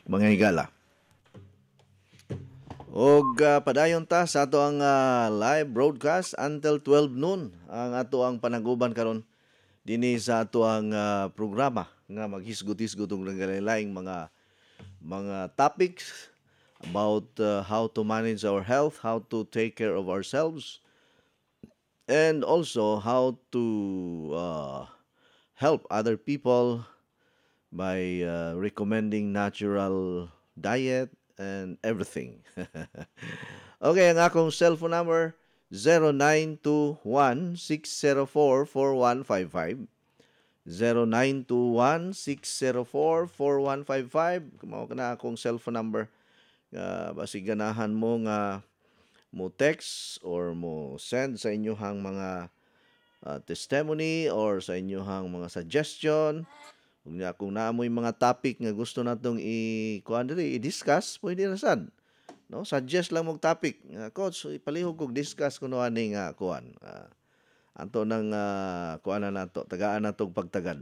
mga higala. Og padayon ta sa ato ang live broadcast until 12 noon ang ato ang panaguban karon dinhi sa ato ang programa nga maghisgot-hisgot og nagalain mga topics about how to manage our health, how to take care of ourselves, and also how to help other people by recommending natural diet and everything. Okay, ang akong cellphone number 0921-604-4155. 0921-604-4155. Kumao ka na akong cellphone number. Basig ganahan mo nga mo text or mo send sa inyohang mga testimony or sa inyohang mga suggestion. Kung naamoy mga topic nga gusto natong i-kuan diri i-discuss, pwede ra sad. No, suggest lang mong topic. Coach, ipalihog kog discuss kuno ani nga kuan. Anto nang kuan na nato, tagaan natong pagtagad.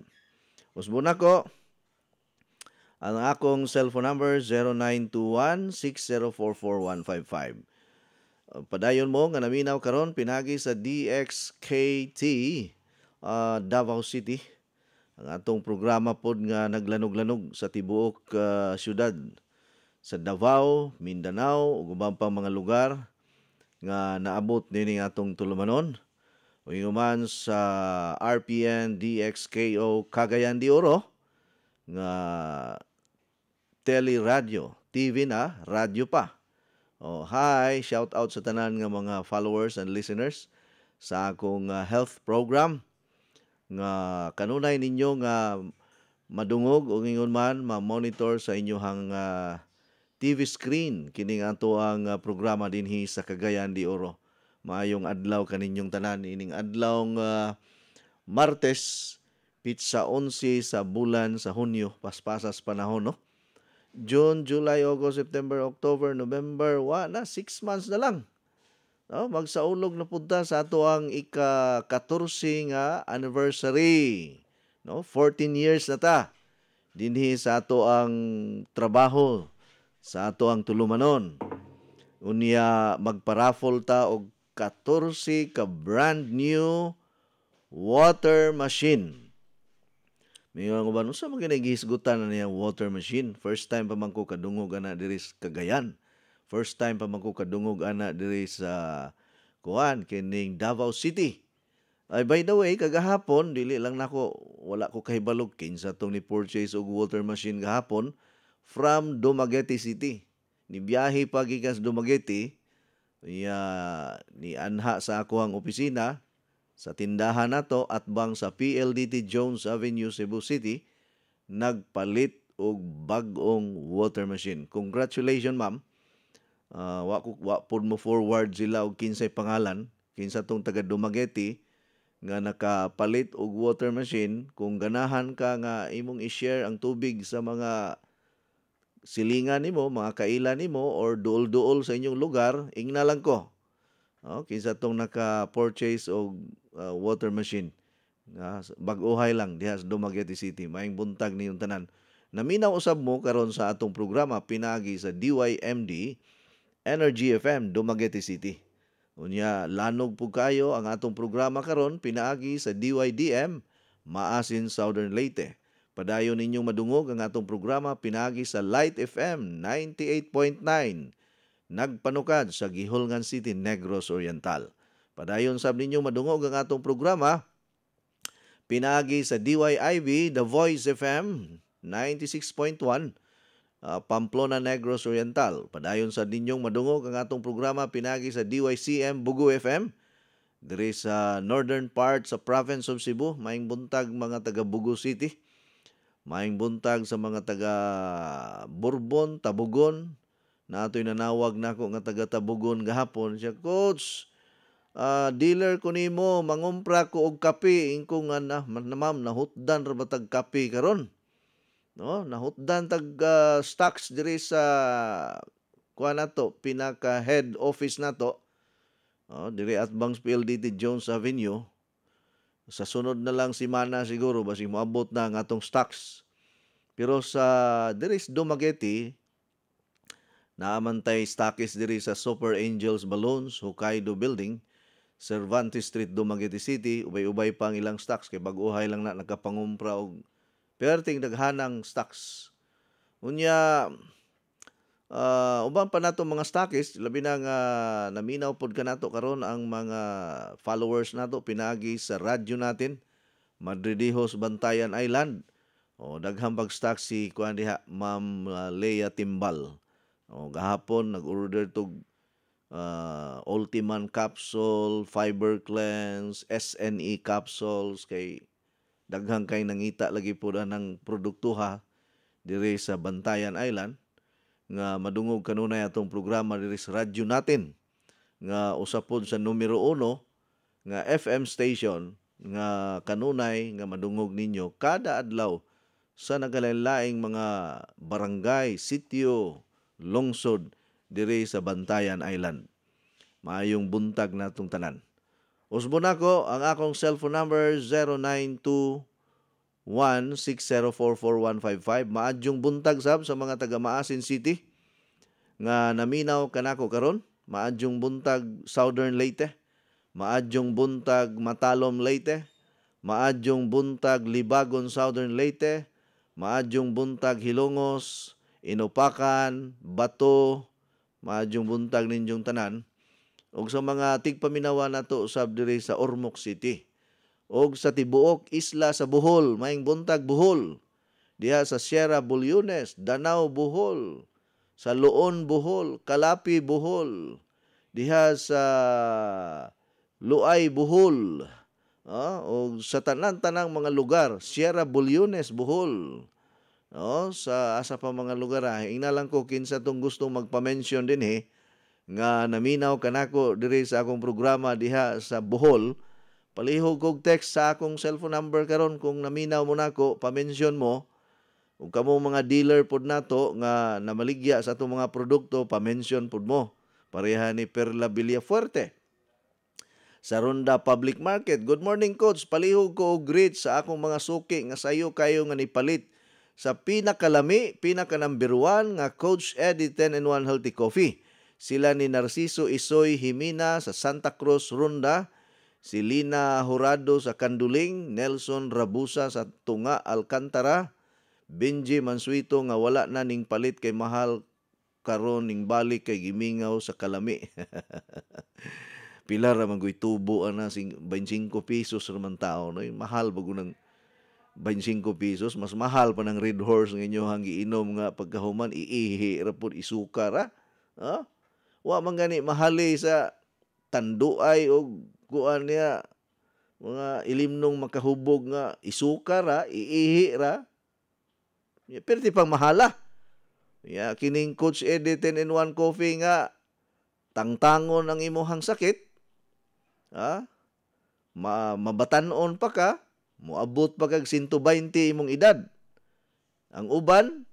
Usbon ako. Ang akong cellphone number 0921-6044155. Padayon mo nga naminaw karon pinagi sa DXKT Davao City. Ang atong programa pod nga naglanog-lanog sa tibuok syudad sa Davao, Mindanao ug ubang pang mga lugar nga naabot dinhi atong tulumanon. O human sa RPN DXKO Cagayan de Oro nga teleradio, TV na, radyo pa. Oh, hi, shout out sa tanan nga mga followers and listeners sa akong health program nga kanunay ninyo nga madungog o ingon man ma-monitor sa inyohang TV screen kining ato ang programa dinhi sa Cagayan de Oro. Maayong adlaw kaninyong tanan ining adlaw Martes pitsa 11 sa bulan sa Hunyo, paspasas panahon no. June, July, August, September, October, November, na 6 months na lang. No, magsaulog na punta sa ato ang ika-14 nga anniversary. No, 14 years na ta. Dinhi sa ato ang trabaho, sa ato ang tulumanon. Unya magparaffle ta og 14 ka brand new water machine. Mingon ko ba no sa mga nagihisgutan na niya water machine. First time pa man ko kadungog ana diri sa Cagayan. First time pa man ko kadungog ana diri sa kuan kining Davao City. Ay by the way kagahapon dili lang nako wala ko kahibalog kinsa tong ni purchase og water machine gahapon from Dumaguete City. Ni biyahe pa gikan sa Dumaguete ni anha sa ako ang opisina sa tindahan nato at bang sa PLDT Jones Avenue, Cebu City, nagpalit og bag-ong water machine. Congratulations, ma'am. Wa pud mo forward sila og kinsay pangalan, kinsa tong taga Dumaguete nga nakapalit og water machine. Kung ganahan ka nga imong i-share ang tubig sa mga silingan nimo, mga kailan nimo or duol-duol sa inyong lugar, ingna lang ko. Kinsa tong naka-purchase og water machine. Bag-ohay lang diha sa Dumaguete City. Maayong buntag niyong tanan. Naminaw usab mo karon sa atong programa pinagi sa DYMD Energy FM Dumaguete City. Unya lanog po kayo ang atong programa karon pinaagi sa DYDM Maasin Southern Leyte. Padayon ninyong madungog ang atong programa pinagi sa Light FM 98.9 nagpanukad sa Gihulngan City, Negros Oriental. Padayon sab ninyo madungog ang atong programa pinaagi sa DYIB The Voice FM 96.1 Pamplona, Negros Oriental. Padayon sa ninyong madungog ang atong programa pinagi sa DYCM Bugu FM diri sa northern part sa province of Cebu. Maayong buntag mga taga Bugu City. Maayong buntag sa mga taga Bourbon, Tabugon. Natoy nanawag nako nga taga Tabugon gahapon siya, Coach, dealer ko nimo mangumpra ko og kape ingko nga ma'am nahutdan ra matag kape karon. No, nahutdan tag stocks diri sa kuan nato pinaka head office nato. Diri at Bangs PLDT Jones Avenue. Sa sunod na lang simana siguro basig moabot na ang atong stocks. Pero sa diri sa Dumaguete, naamantay stockist diri sa Super Angels Balloons, Hokkaido Building, Cervantes Street, Dumaguete City. Ubay-ubay pang ilang stocks kay bag-uhay lang na nagkapangumpra og perting daghanang stocks. Unya, uban pa nato mga stockist, labi na nga naminaw pod kanato karon ang mga followers nato pinagi sa radyo natin, Madridijos, Bantayan Island. O daghang pag-stock si kuan diha, Ma'am Leia Timbal. O gahapon nag-order tog Ultiman capsule, Fiber Cleanse, SNE capsules kay daghang kay nangita lagi po ng produktuha diri sa Bantayan Island nga madungog kanunay atong programa diri sa radyo natin nga usapod sa numero 1 nga FM station nga kanunay nga madungog ninyo kada adlaw sa nagalain-laing mga barangay, sitio, lungsod diri sa Bantayan Island. Maayong buntag natong tanan. Usbon ako ang akong cellphone number 0921-6044155. Maadyong buntag sab sa mga taga Maasin City nga naminaw kanako karon. Maadyong buntag Southern Leyte. Maadyong buntag Matalom Leyte. Maadyong buntag Libagon Southern Leyte. Maadyong buntag Hilongos, Inupakan, Bato. Maadyong buntag ninyong tanan. Og sa mga tigpaminawa nato usab diri sa Ormoc City. Og sa tibuok isla sa Bohol, maayong buntag Bohol. Diha sa Sierra Bulyones, Danau Bohol, sa Luon Bohol, Kalapi Bohol, diha sa Luay Bohol. O sa tanan-tanang mga lugar, Sierra Bulyones Bohol. Sa asa pa mga lugar ina lang ko kinsa tong gustong magpa-mention din nga naminaw kanako diri sa akong programa diha sa Bohol. Palihog kog text sa akong cellphone number karon kung naminaw mo nako, pa-mention mo. Ug kamo mga dealer pod nato nga namaligya sa atong mga produkto, pa-mention pod mo. Pareha ni Perla Villafuerte sa Ronda Public Market. Good morning, Coach. Palihog ko og greet sa akong mga suki nga sayo kayo nga nipalit sa pinakalami, pinaka number 1 nga Coach Eddie 10-in-1 Healthy Coffee. Sila ni Narciso Isoy Himina sa Santa Cruz, Ronda, si Lina Jurado sa Kanduling, Nelson Rabusa sa Tunga, Alcantara, Benji Mansuito nga wala na ning palit kay mahal karon ning balik kay gimingaw sa kalami. Pila ra man goy tubo ana sing 25 pesos raman tao no, mahal bago ng 25 pesos, mas mahal pa ng Red Horse nga inyohang giinom nga pagkahuman iihi ra pud isuka ra. Wa man gani mahali sa tanduay og kuan niya mga ilimnong makahubog nga isuka ra, iihi ra. Pero pang mahala. Kining Coach Eddie 10-in-1 Coffee nga tangtangon ang imuhang sakit. Mabatanon pa ka, moabot pa kag 120 imong edad. Ang uban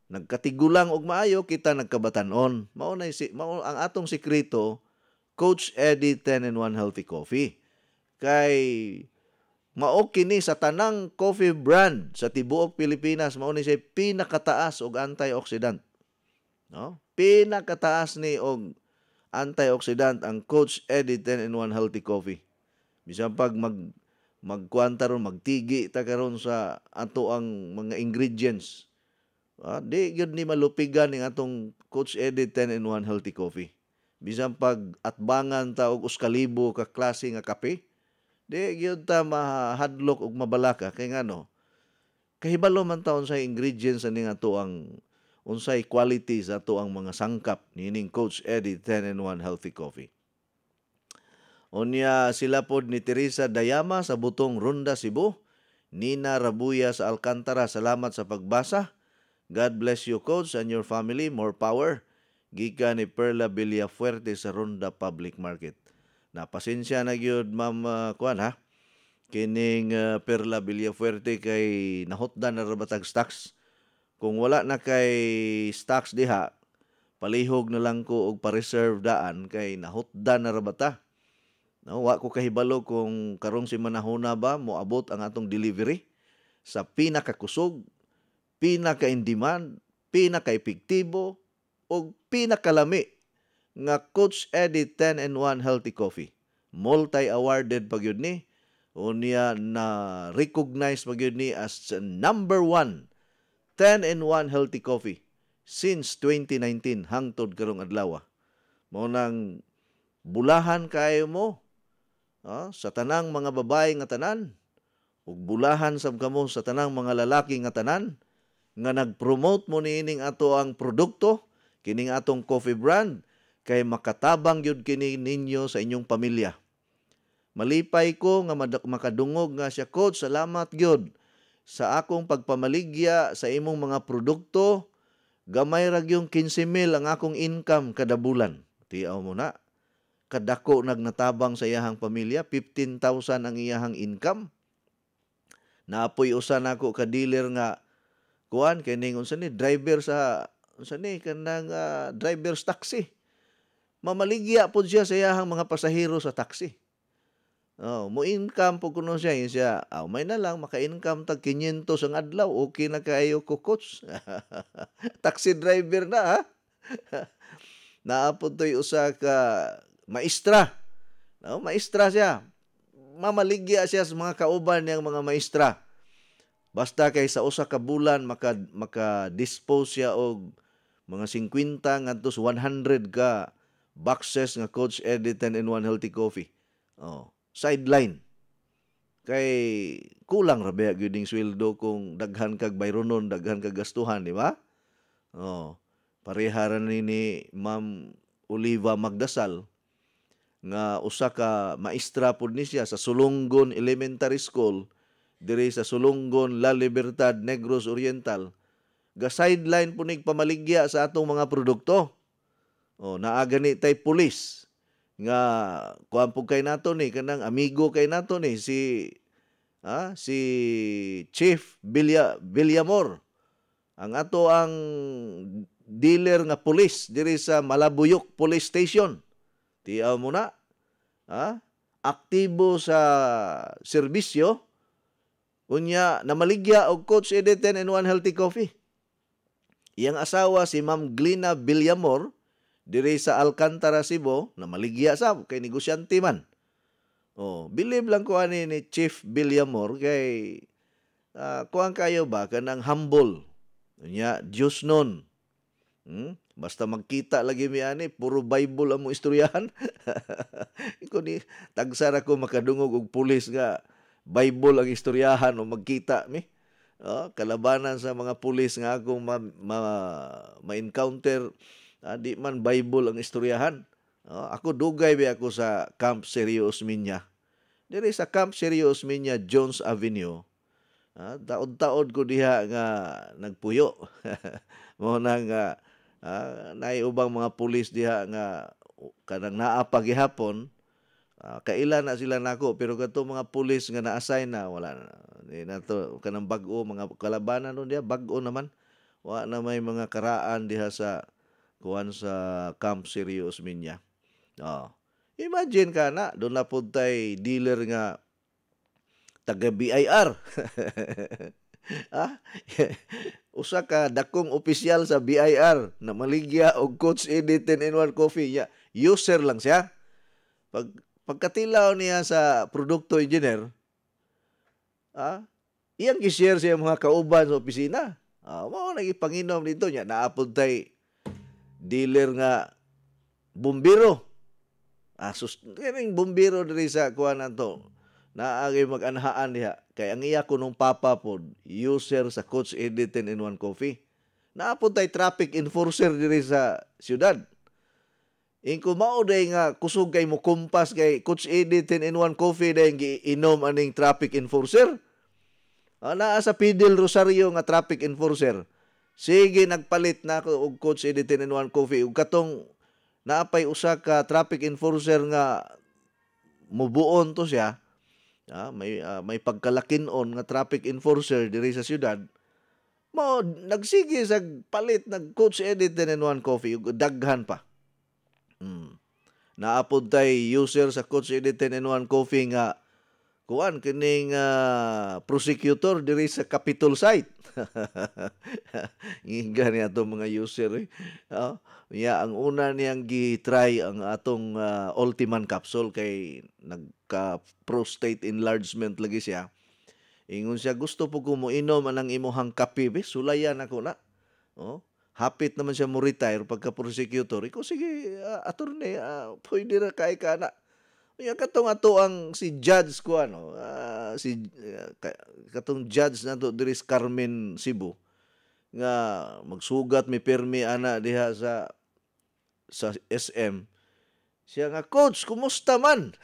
nagkatigulang og maayo, kita nagkabatanon. Mao ang atong sekreto, Coach Eddie 10-in-1 Healthy Coffee. Kay mao kini sa tanang coffee brand sa tibuok Pilipinas, mao ni siya pinakataas og antioxidant. Pinakataas ni og antioxidant ang Coach Eddie 10-in-1 Healthy Coffee. Bisan pag magkuanta ron, magtigi ta karon sa ato ang mga ingredients. Di gyud ni malupigan ning atong Coach Eddie 10-in-1 Healthy Coffee. Bisan pag atbangan ta og uskalibo ka klase nga kape, di gyud ta mahadlok og mabalaka kay ngano. Kahibalo man ta unsay ingredients ani nga ato ang unsay quality sa ato ang mga sangkap nining Coach Eddie 10-in-1 Healthy Coffee. Unya sila pod ni Teresa Dayama sa Butong, Ronda, Cebu. Nina Rabuya sa Alcantara, salamat sa pagbasa. God bless you, Coach, and your family. More power. Gikan ni Perla Villafuerte sa Ronda Public Market. Napasensya na gyud Ma'am kining Perla Villafuerte kay nahutdan na rabatag stocks. Kung wala na kay stocks diha, palihog na lang ko og pa-reserve daan kay nahutdan na rabata. Wa ko kahibalo kung karong si manahuna ba moabot ang atong delivery sa pinakakusog pinaka-in demand, pinaka-epektibo, o pinakalami nga Coach Eddie 10-in-1 Healthy Coffee. Multi-awarded pa gyud ni. Unya na recognize pa gyud ni as number 1 10-in-1 Healthy Coffee since 2019 hangtod karong adlaw. Mao nang bulahan kayo mo sa tanang mga babae nga tanan, ug bulahan sab kamo sa tanang mga lalaki nga tanan nga nag-promote mo niining ato ang produkto, kining atong coffee brand, kay makatabang yun kini ninyo sa inyong pamilya. Malipay ko nga makadungog nga siya, Coach, salamat gyud sa akong pagpamaligya sa imong mga produkto. Gamay ra gyung 15,000 ang akong income kada bulan. Tiaw mo na. Kadako nagnatabang sa iyahang pamilya, 15,000 ang iyahang income. Naapoy usa nako ka dealer nga kuan kining unsa ni driver sa unsa ni kanang driver's taxi. Mamaligya pod siya sa iyahang mga pasahero sa taxi. Mo income po kuno siya, may na lang maka-income tag 500 ang adlaw, okay na kayo ko, Coach. Taxi driver na, ha? Naapod to'y usa ka maestra. Maestra siya. Mamaligya siya sa mga kauban niyang mga maestra. Basta kay sa usa ka bulan maka-dispose siya og mga 50 ngadto sa 100 ka boxes nga Coach Eddie 10-in-1 Healthy Coffee. Sideline. Kay kulang ra ba gyud ning sweldo kung daghan kag bayronon, daghan kag gastuhan, di ba? Pareha ra ni Ma'am Oliva Magdasal nga usa ka maestra pud ni siya sa Sulunggon Elementary School diri sa Sulunggon La Libertad, Negros Oriental. Ga sideline pud ning pamaligya sa atong mga produkto. Naa gani tay pulis nga kuan pug kay nato ni kanang amigo kay nato ni si Chief Villamor, ang ato ang dealer nga pulis diri sa Malabuyok Police Station. Tiaw mo na, aktibo sa serbisyo, unya namaligya og Coach Eddie 10-in-1 Healthy Coffee. Iyang asawa si Ma'am Glina Villamor diri sa Alcantara, Cebu, na maligya sab kay negosyante man. Believe lang ko ani ni Chief Villamor kay kuan kayo ba kanang humble. Nya Dios non. Basta magkita lagi mi ani puro Bible ang mo istoryahan. Ko ni tagsara ko makadungog og pulis nga Bible ang istoryahan o magkita mi. Kalabanan sa mga pulis nga akong ma-encounter, di man Bible ang istoryahan. Ako dugay ba ako sa Camp Serio Osmeña. Diri sa Camp Serio Osmeña, Jones Avenue. Taod-taod ko diha nga nagpuyo. Mo nang naiubang mga pulis diha nga kanang naa pa gihapon. Kaila na sila nako, pero kato mga pulis nga na-assign na wala na to kanang bag-o mga kalabanan nun diha, bag-o naman. Wa na may mga karaan diha sa kuan sa Camp Serio Osmeña. Imagine ka na, doon na po tay dealer nga taga BIR. Usa ka dakong opisyal sa BIR na maligya og Coach Eddie 10-in-1 Coffee. User lang siya. Pagkatilaw niya sa produkto engineer, iyang gi-share siya mga kauban sa opisina. Mao nagipanginom dito niya. Naapod tay dealer nga bumbiro. Kining bumbiro diri sa kuan nato. Naagay mag-anhaan diha. Kay ang iya kunong papa pod, user sa Coach Eddie 10-in-1 Coffee. Naapod tay traffic enforcer diri sa syudad. Ingko mao day nga kusog kay mo kumpas kay Coach Eddie 10-in-1 Coffee day giinom aning traffic enforcer. Naa sa Fidel Rosario nga traffic enforcer. Sige, nagpalit na ako og Coach Eddie 10-in-1 Coffee. Ug katong naapay usa ka traffic enforcer nga mubuon to siya. May pagkalakin-on nga traffic enforcer diri sa syudad. Nagsige sa palit nag Coach Eddie 10-in-1 Coffee ug daghan pa. Naapod tay user sa Coach Eddie 10-in-1 Coffee nga kuan kining prosecutor diri sa Capitol site. Inga niya itong mga user. Ang una niyang gi-try ang atong Ultiman capsule kay nagka-prostate enlargement lagi siya. Ingon siya, gusto po ko mo inom anang imuhang kape. Sulayan ako na. Hapit naman siya mo retire pagka-prosecutor. Iko, sige, attorney, pwede na kay ka na. Yung katong ato ang si judge ko katong judge nato diri sa Carmen, Cebu nga magsugat mi permi ana diha sa SM. Siya nga, coach, kumusta man?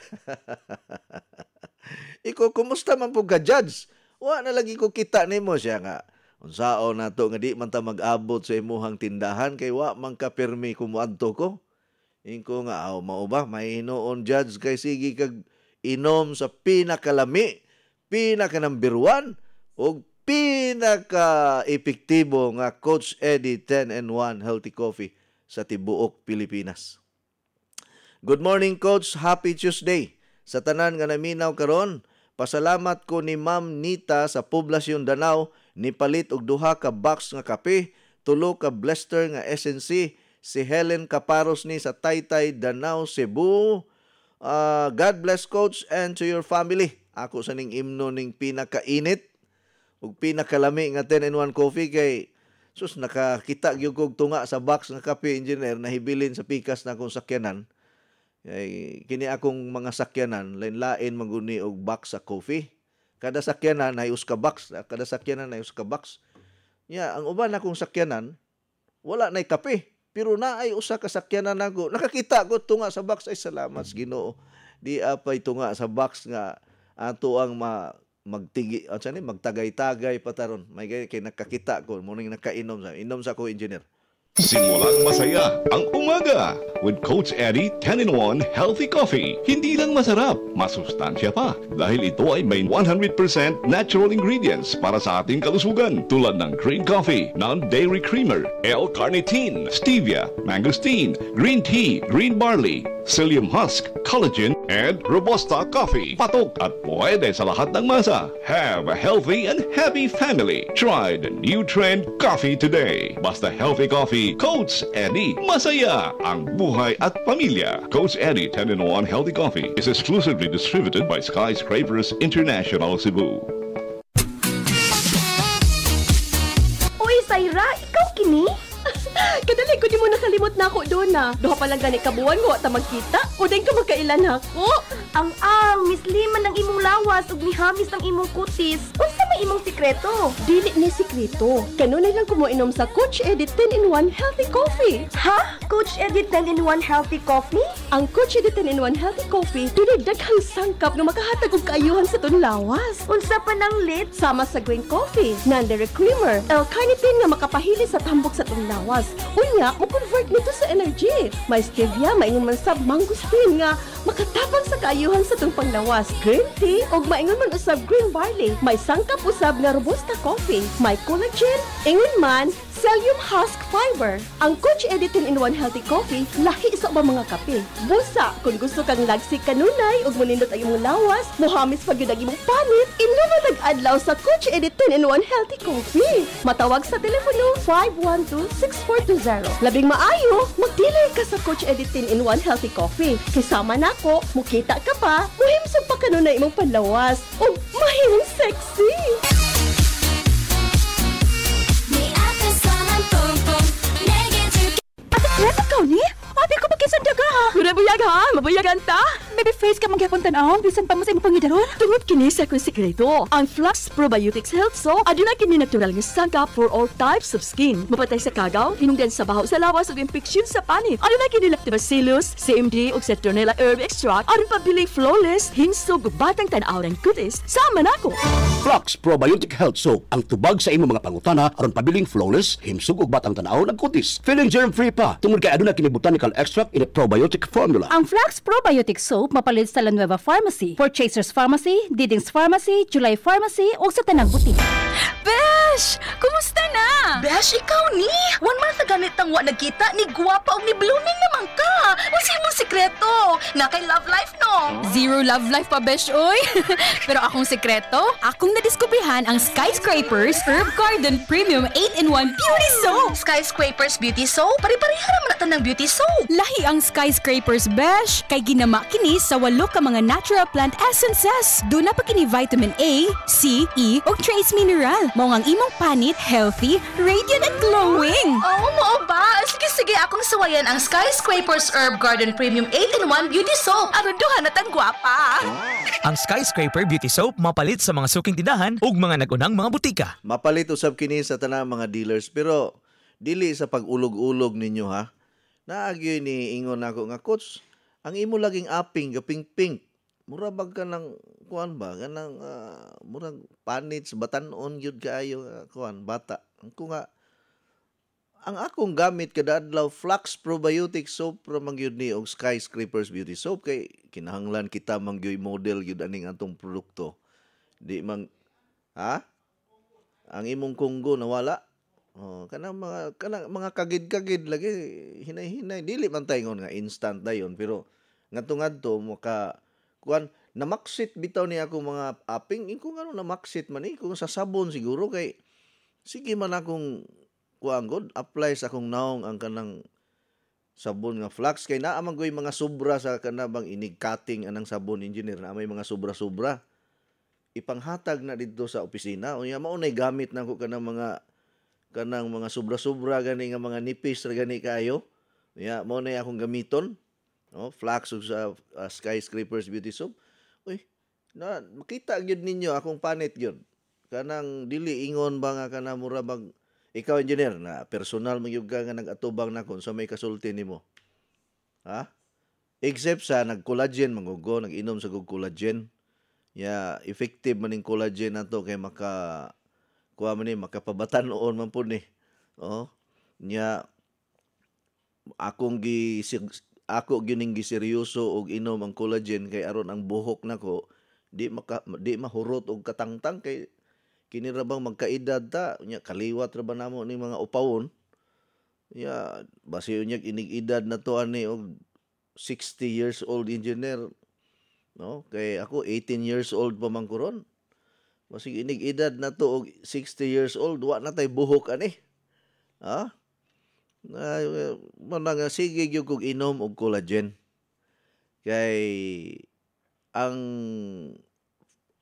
Iko, kumusta man po ka judge? Wa na lagi ko kita nimo. Siya nga, unsaon nato nga di man ta mag-abot sa imuhang tindahan kay wa man ka permi kumuadto ko. Ingko nga, mao ba, may hinoon judge kay sige kag inom sa pinakalami, pinaka number 1, o pinaka-epektibo nga Coach Eddie 10-in-1 Healthy Coffee sa tibuok Pilipinas. Good morning, Coach. Happy Tuesday. Sa tanan nga naminaw karon, pasalamat ko ni Ma'am Nita sa Poblasyon Danau ni palit og 2 ka box nga kape, 3 ka blister nga SNC, si Helen Caparos ni sa Taytay, Danau, Cebu. God bless, Coach, and to your family. Ako sa ning imno ning pinakainit ug pinakalami nga 10-in-1 coffee kay sus nakakita gyud kog tunga sa box nga kape, engineer, nahibilin sa pikas na akong sakyanan. Kay kini akong mga sakyanan lain-lain maguni og box sa coffee. Kada sakyanan ay uska box, kada sakyanan ay uska box. Ang uban akong sakyanan wala nay kape. Pero naay usa ka sakyanan ako. Nakakita ko tunga sa box, ay salamat sa Ginoo. Di apay tunga sa box nga ato ang magtagay-tagay pataron. May kay nakakita ko mo ning nakainom sa ko, engineer. Simulang masaya ang umaga with Coach Eddie 10-in-1 Healthy Coffee. Hindi lang masarap, masustansya pa dahil ito ay may 100% natural ingredients para sa ating kalusugan tulad ng green coffee, non-dairy creamer, L-carnitine, stevia, mangosteen, green tea, green barley, psyllium husk, collagen, and Robusta coffee. Patok at pwede sa lahat ng masa. Have a healthy and happy family. Try the new trend coffee today. Basta healthy coffee, Coach Eddie. Masaya ang buhay at pamilya. Coach Eddie 10-in-1 Healthy Coffee is exclusively distributed by Skyscrapers International, Cebu. Uy, Saira, ikaw kini? Kadali ko di mo nakalimot na ako doon na. Duha pa lang gani kabuan mo at magkita. O din ka magkailan ako. Ang Miss Liman ng imong lawas ug mihamis ng imong kutis. Unsa may imong sikreto? Dili ni sikreto. Kanunay lang ko mo inom sa Coach Eddie 10-in-1 Healthy Coffee. Ha? Coach Eddie 10-in-1 Healthy Coffee? Ang Coach Eddie 10-in-1 Healthy Coffee dunay daghang sangkap nga makahatag og kaayuhan sa tun lawas. Unsa pa nang lit? Sama sa green coffee, non-dairy creamer, L-carnitine nga makapahili sa tambok sa tun lawas. Unya, mo-convert nito sa energy. May stevia, maingon man sab mangosteen nga makatabang sa kaayuhan sa tong panglawas. Green tea, og maingon man usab green barley. May sangkap usab nga Robusta coffee. May collagen, ingon man psyllium husk fiber. Ang Coach Eddie 10-in-1 Healthy Coffee, lahi sa ubang mga kape. Busa, kung gusto kang lagsik kanunay ug munindot ang imong lawas, mohamis pag yun ang imong panit, inuman nag-adlaw sa Coach Eddie 10-in-1 Healthy Coffee. Matawag sa telepono 512-6420. Labing maayo, magdilay ka sa Coach Eddie 10-in-1 Healthy Coffee. Kisama nako, mukita ka pa, muhimsog pa kanunay imong panlawas, ug mahimong sexy. Yes, ikaw ni? Ate ko magkisandaga ha. Mabuyag ha? Mabuyagan ta? Baby face ka magyapon tanaw. Bisan pa mo sa imong pangidaron. Tungod kini sa akong sikreto. Ang Flux Probiotics Health Soap aduna kini natural nga sangkap for all types of skin. Mapatay sa kagaw, hinungdan sa baho sa lawas ug infeksyon sa panit. Aduna kini Lactobacillus, CMD ug Citronella herb extract aron pabiling flawless, hinsog ug batang tan-aw ng kutis. Sama nako. Flux Probiotic Health Soap ang tubag sa imong mga pangutana aron pabiling flawless, himsog ug batang tan-aw ng kutis. Feeling germ-free pa tungod kay aduna kini botanical extract in a probiotic formula. Ang Flux Probiotic Soap Soap mapalit sa La Nueva Pharmacy, Purchasers Pharmacy, Diding's Pharmacy, July Pharmacy o sa tanang butika. Besh! Kumusta na? Besh, ikaw ni. 1 month na ganit ang wa nagkita ni Guwapa o ni Blooming naman ka. Wala mong sikreto. Na kay love life, no? Zero love life pa, Besh, oy. Pero akong sekreto, akong nadiskubrihan ang Skyscrapers Herb Garden Premium 8-in-1 Beauty Soap. Skyscrapers Beauty Soap? Pari-parihan naman na tanang beauty soap. Lahi ang Skyscrapers, Besh, kay ginama kini sa 8 ka mga natural plant essences. Doon na pa kini vitamin A, C, E o trace mineral. Mao ang imong panit healthy, radiant at glowing. Oo, mo ba? Sige, akong sawayan ang Skyscrapers Herb Garden Premium 8-in-1 Beauty Soap. Aron duha na tang gwapa. Ang Skyscraper Beauty Soap mapalit sa mga suking tindahan ug mga nagunang mga butika. Mapalit usab kini sa tanang mga dealers pero dili sa pag-ulog-ulog ninyo ha. Naagyo ni ingon ako nga coach, ang imo laging aping gaping-pink. Mura bag ka ng kuan ba kanang murag panit sa batan-on gyud kaayo kuan bata. Ko nga ang akong gamit kada adlaw Flux Probiotic Soap ra man gyud ni og Skyscrapers Beauty Soap kay kinahanglan kita mangyoy model gyud aning atong produkto. Di man ang imong kunggo nawala. Oh, kanang mga kagid-kagid lagi hinay-hinay dili man taingon nga instant dayon pero ngadto-ngadto maka kuan namaksit bitaw ni ako mga aping ko ngano namaksit man kung sa sabon siguro kay sige man akong kuan god apply sa akong naong ang kanang sabon nga Flux kay naa man goy mga sobra sa kanabang inig cutting anang sabon engineer na may mga sobra-sobra ipanghatag na didto sa opisina unya mao nay gamit nako kanang mga sobra-sobra gani nga mga nipis ra gani kaayo unya mao nay akong gamiton no Flux ug sa Skyscrapers Beauty Soap uy na makita gyud ninyo akong panit gyud kanang dili ingon ba nga kana mura bag ikaw engineer na personal magyud ka nga nag-atubang nakon sa may kasulti nimo ha except sa nag-collagen mangugo nag-inom sa collagen ya effective maning collagen nato kay kuha man ni makapabatan-on man pud ni oh nya ako gining giseryoso og inom ang collagen kay aron ang buhok nako di mahurot og katangtang kay kini ra bang magkaedad ta nya kaliwat ra ba namo ning mga upawon ya basi unya inig edad na to ani og 60 years old engineer no kay ako 18 years old pa man kuron basi inig edad na to og 60 years old wa na tay buhok ani ha manang sige gyud kog inom og collagen kay ang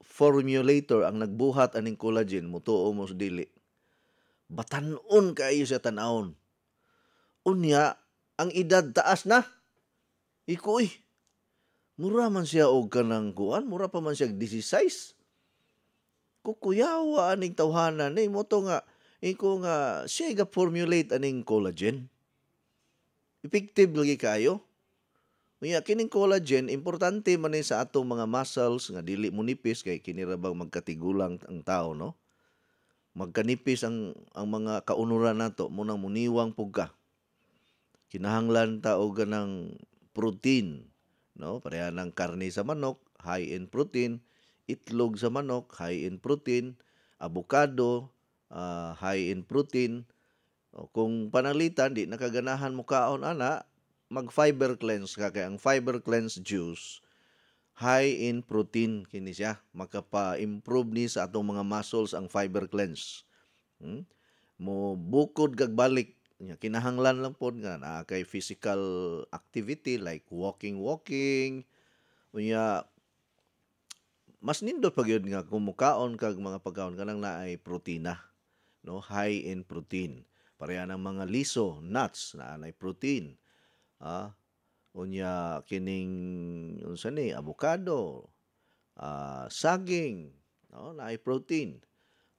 formulator ang nagbuhat aning collagen mutuo mo sa dili batan-on kaayo sa tan-awon unya ang edad taas na ikoy mura man siya og kanang kuan mura pa man siya 16 kukuyawa aning tawhanan ni mo to nga iko nga siya ga-formulate aning collagen. Effective lagi kayo. Unya kining collagen importante man ni sa atong mga muscles nga dili mo nipis kay kini ra bang magkatigulang ang tao no. Magkanipis ang mga kaunuran nato munang muniwang pug ka. Kinahanglan ta og ganang protein no pareha ng karne sa manok high in protein, itlog sa manok high in protein, avocado high in protein. Kung panalitan, di nakaganahan mo kaon ana, mag-fiber cleanse ka. Kaya ang fiber cleanse juice, high in protein kini siya. Makapa-improve ni sa atong mga muscles ang fiber cleanse. Mo bukod kag balik. Kinahanglan lang po nga na kay physical activity like walking. Unya, mas nindot pag yun nga kumukaon kag mga pagkaon kanang naay protina. No, high in protein. Pareha ng mga liso, nuts na anay protein. Unya kining unsa ni avocado, saging, no, naay protein.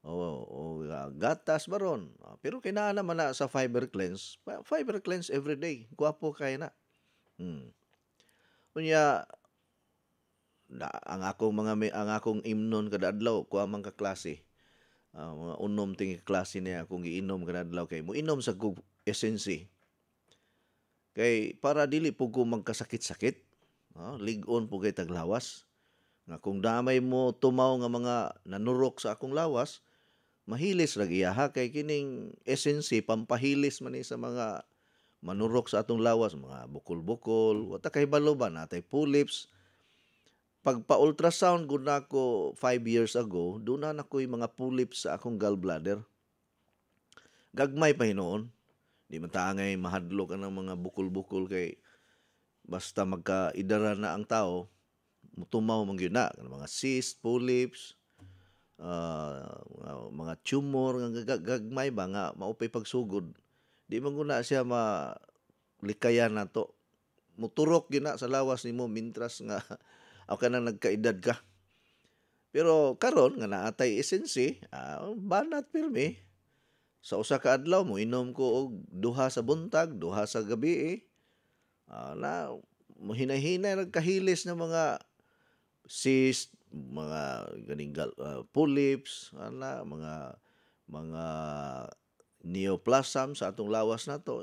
O gatas baron. Pero kinahanglan naman na sa fiber cleanse. Fiber cleanse every day. Guwapo kay na. Unya ang akong imnon kada adlaw kuha man ka klase. Mga unom ting klase niya akong giinom kada adlaw kay mo inom sa essence kay para dili pug ko magkasakit-sakit Lig-on po kay taglawas. Nga kung damay mo tumaw nga mga nanurok sa akong lawas, mahilis rag iyaha kay kining SNC pampahilis man ni sa mga manurok sa atong lawas, mga bukol-bukol, wata kay balo ba natay pulips. Pagpa-ultrasound gud nako 5 years ago, doon na nakoy mga pulips sa akong gallbladder. Gagmay pa hinoon. Di man taangay mahadlok ang mga bukol-bukol kay basta magkaidara na ang tao, mutumaw man gyud na mga cyst, polyps, mga tumor nga gagmay ba nga maupay pagsugod. Di man guna siya malikayan nato. Muturok gyud na sa lawas nimo mintras nga aw ka nang nagkaedad ka. Pero karon nga naatay SNC, banat pirmi. Sa usa ka adlaw mo inom ko og duha sa buntag, duha sa gabi. Na hinay-hinay nagkahilis ng mga cyst, mga ganing polyps, mga neoplasm sa atong lawas nato,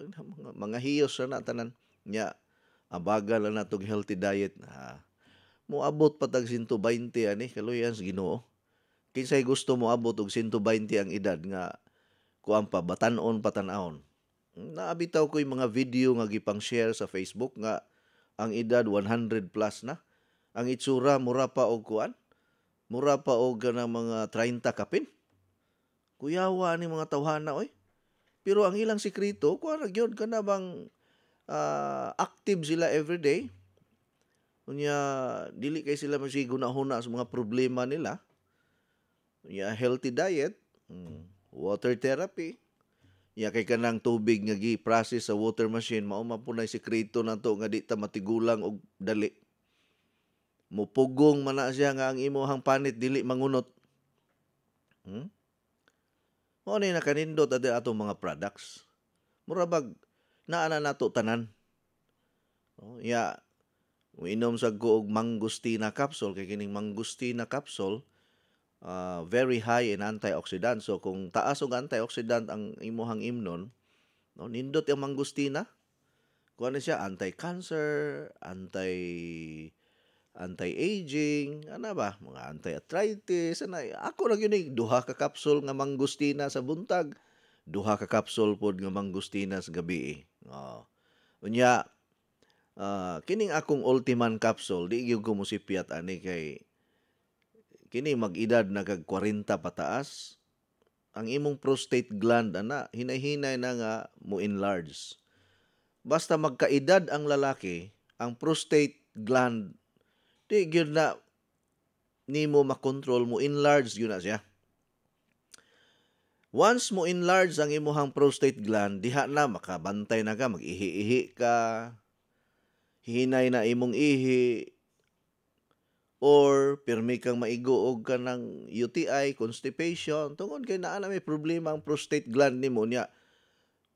mga hiyos na tanan nya. Abagal na natong healthy diet moabot patag 120 ani kaluyan sa Ginoo. Kinsay gusto mo abot og 120 ang edad nga kuan pa batan-on patan-aon. Naabitaw ko yung mga video nga gipang-share sa Facebook nga ang edad 100 plus na. Ang itsura mura pa og kuan. Mura pa og ganang mga 30 kapin. Kuyawa ni mga tawhana oy. Pero ang ilang sikreto kuan ra gyud kana bang active sila everyday. Unya dili kay sila masiguna-huna sa mga problema nila. Unya healthy diet, water therapy. Ya kay kanang tubig nga gi-process sa water machine mao man punay sikreto nato nga di ta matigulang og dali. Mupugong man na siya nga ang imong panit dili mangunot. Mao ni nakanindot adi atong mga products. Mura bag naa na nato tanan. Ya inom sa og mangostina capsule kay kining mangostina capsule very high in antioxidant. So kung taas og antioxidant ang imuhang imnon, nindot ang mangostina. Kuan siya anti-cancer, anti-aging, mga anti-arthritis, Ako lang yun duha ka capsule nga mangostina sa buntag, duha ka capsule pod nga mangostina sa gabi. Unya kining akong Ultiman capsule, di gyud ko mosipyat ani kay kini mag-edad na kag 40 pataas, ang imong prostate gland hinay-hinay na nga mo enlarge. Basta magkaedad ang lalaki, ang prostate gland di gyud na nimo makontrol, mo enlarge gyud na siya. Once mo enlarge ang imong prostate gland, diha na makabantay na ka, mag-ihi-ihi ka, hinay na imong ihi, or pirmi kang maigo og kanang UTI, constipation, tungod kay naa na may problema ang prostate gland nimo niya.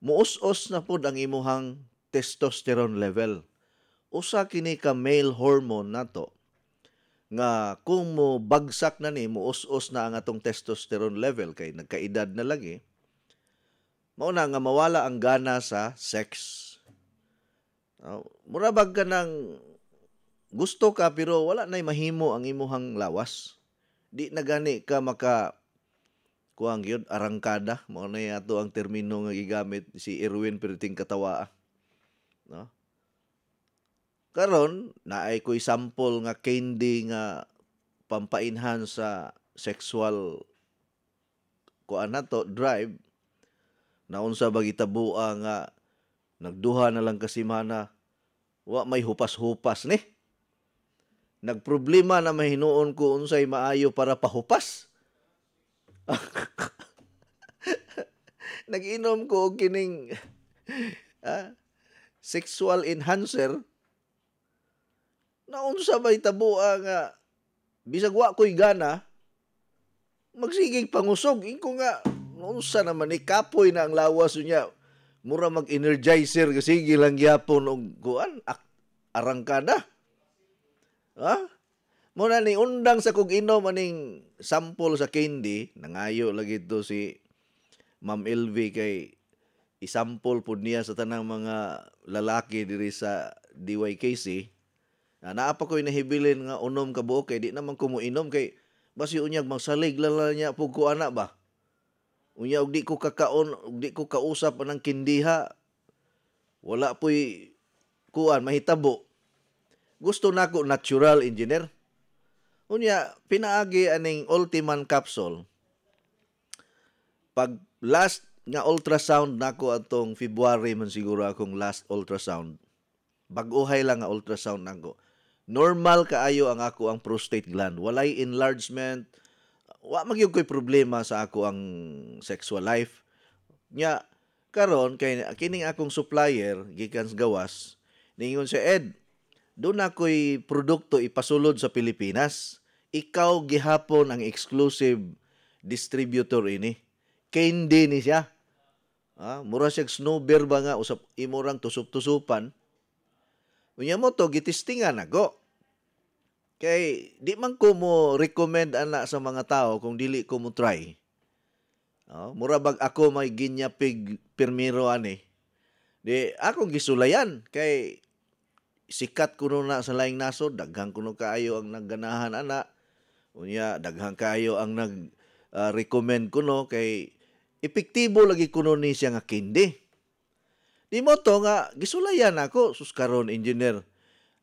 Muus-os na pod ang imong testosterone level. Usa kini ka male hormone nato nga kung mo bagsak na ni muus-os na ang atong testosterone level kay nagkaedad na lagi, mao na nga mawala ang gana sa sex. Mura bag ka ng gusto ka pero wala na'y mahimo ang imuhang lawas. Di na gani ka kuang yun, arangkada. Mao na yato ang termino nga gigamit si Erwin Perting Katawa. No? Karon, naay ko'y sample nga candy nga pampainhan sa sexual drive. Naunsa ba gitabua nga nagduha na lang kasimana, wa may hupas-hupas ni. Nagproblema na mahinuon ko unsay maayo para pahupas. Nag-inom ko og kining sexual enhancer. Naunsa ba itabua nga bisag wa ko'y gana, magsigig pangusog. Ingko nga, naunsa naman kapoy na ang lawas niya. Mura mag-energizer kasi gilang gyapon og kuan arangkada. Muna ni undang sa kog inom aning sample sa candy, nangayo lagi to si Ma'am LV kay isample pud niya sa tanang mga lalaki diri sa DYKC Naa pa ko'y nahibilin nga unom ka buok kay di naman ko mo inom kay basi unyag magsalig lang niya pug ko ana ba. Unya og di ko kakaon, og di ko kausap anang kindiha. Wala po'y kuan mahitabo. Gusto nako natural engineer. Unya pinaagi aning Ultiman capsule. Pag last nga ultrasound nako atong February man siguro akong last ultrasound. Bag-uhay lang nga ultrasound nako. Normal kaayo ang ako ang prostate gland. Walay enlargement. Wa magyud ko'y problema sa ako ang sexual life. Nya karon kay kining akong supplier gikan sa gawas ningon sa Ed, doon ako'y produkto ipasulod sa Pilipinas. Ikaw gihapon ang exclusive distributor ini. Candy ni siya. Mura siyang snowbear ba nga usap imurang tusup-tusupan. Unya mo to gitistingan ako. Kay di man ko mo recommend ana sa mga tao kung dili ko mo try. Mura bag ako may ginyapig permiro ani. Di akong gisulayan kay sikat kuno na sa laing nasod, daghang kuno kaayo ang nagganahan ana. Unya daghang kaayo ang recommend kuno kay epektibo lagi kuno ni siya nga kindi. Di mo to nga gisulayan ako sus karon engineer.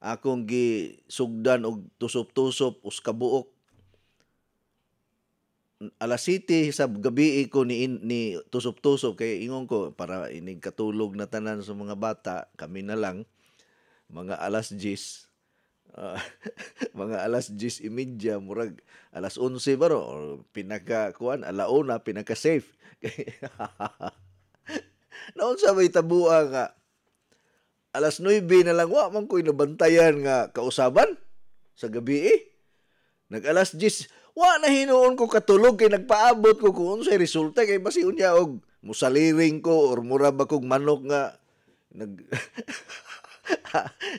Akong gisugdan og tusop-tusop us kabuok. Alas 7 sa gabi ko ni tusop-tusop kay ingon ko para inig katulog na tanan sa mga bata, kami na lang mga alas 10. Mga alas 10:30 murag alas 11 baro or pinaka kuan alauna pinaka safe. Naon sa may tabua nga alas 9 na lang wa man ko'y nabantayan nga kausaban sa gabi Nag alas 10 wa na hinuon ko katulog kay nagpaabot ko kung unsay resulta kay basi unya og musaliring ko or mura ba kog manok nga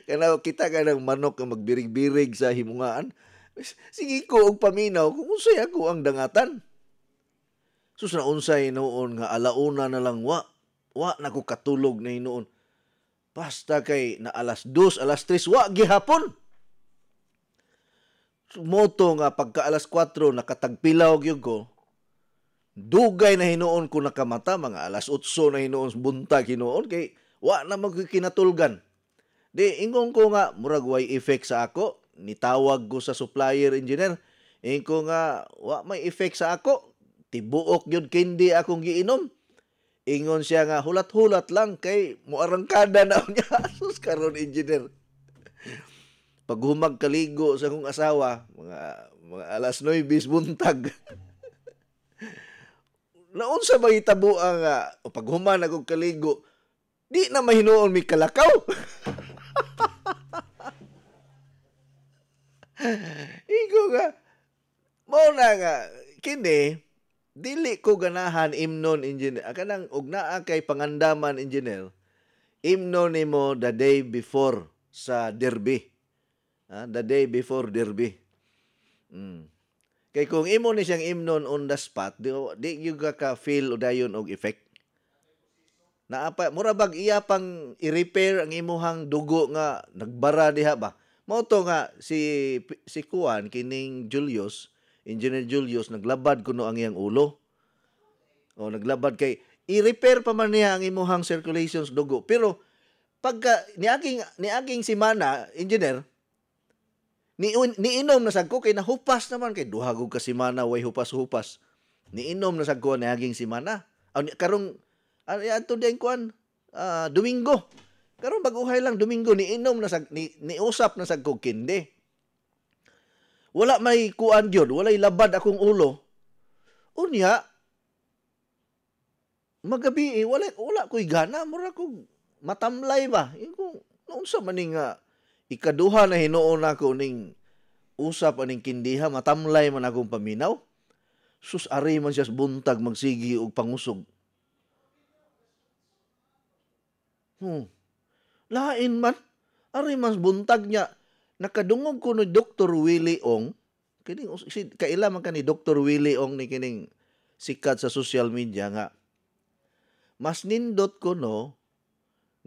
kana kita ka ng manok nga magbirig-birig sa himungaan. Sige ko og paminaw kung unsay ako ang dangatan. Sus na unsay noon nga alauna na lang wa na ko katulog na hinuon. Basta kay na alas 2, alas 3 wa gihapon. Moto nga pagka alas 4 nakatagpilaw gyud ko. Dugay na hinuon ko nakamata mga alas 8 na hinuon buntag hinuon kay wa na magkinatulgan. Di ingon ko nga murag way effect sa ako, nitawag ko sa supplier engineer. Ingon ko nga wa may effect sa ako. Tibuok gyud kindi akong giinom. Ingon siya nga hulat-hulat lang kay muarangkada na niya sus karon engineer. Pag humag kaligo sa akong asawa, mga alas 9 buntag. Naunsa ba hitabo nga pag human ako kaligo, di na mahinuon mi kalakaw. Iko nga mo na nga kini dili ko ganahan imnon engineer. Kanang og naa kay pangandaman engineer. Imnon nimo the day before sa derby. The day before derby. Kay kung imo ni siyang imnon on the spot, di yung ka feel o dayon og effect. Naapa mura bag iya pang i-repair ang imuhang dugo nga nagbara diha ba. Mao to nga si Kuan kining Julius, Engineer Julius naglabad kuno ang iyang ulo. O naglabad kay i-repair pa man niya ang imuhang circulations dugo. Pero pagka niaging semana, engineer, niinom na sagko kay nahupas naman kay duha gud ka semana way hupas-hupas. Niinom na sagko niaging semana. Karong ato din kuan Domingo. Karon bag-uhay lang Domingo niinom na niusap na sagko kindi. Wala may kuan gyud, walay labad akong ulo. Unya magabi wala ko'y gana, mura ko matamlay ba. Iko unsa man ni nga ikaduha na hinuon ako ning usap aning kindiha, matamlay man akong paminaw. Sus ari man siya buntag magsigi og pangusog. Lain man ari man buntag niya nakadungog ko ni Dr. Willie Ong. Kining kaila man ka ni Dr. Willie Ong ni kining sikat sa social media nga mas nindot ko no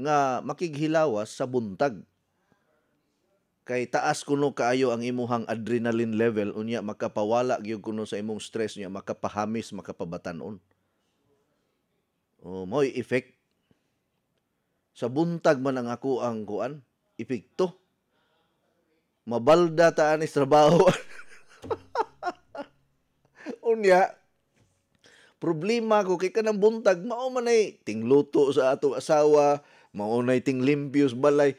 nga makighilawas sa buntag. Kay taas kuno kaayo ang imuhang adrenaline level, unya makapawala gyud kuno sa imong stress niya, makapahamis, makapabatanon. Mo'y effect. Sa buntag man ang ako ang kuan, epekto. Mabalda ta anis trabaho. Unya, problema ko kay kanang buntag, mao man ay tingluto sa atong asawa, mao nay tinglimpios balay.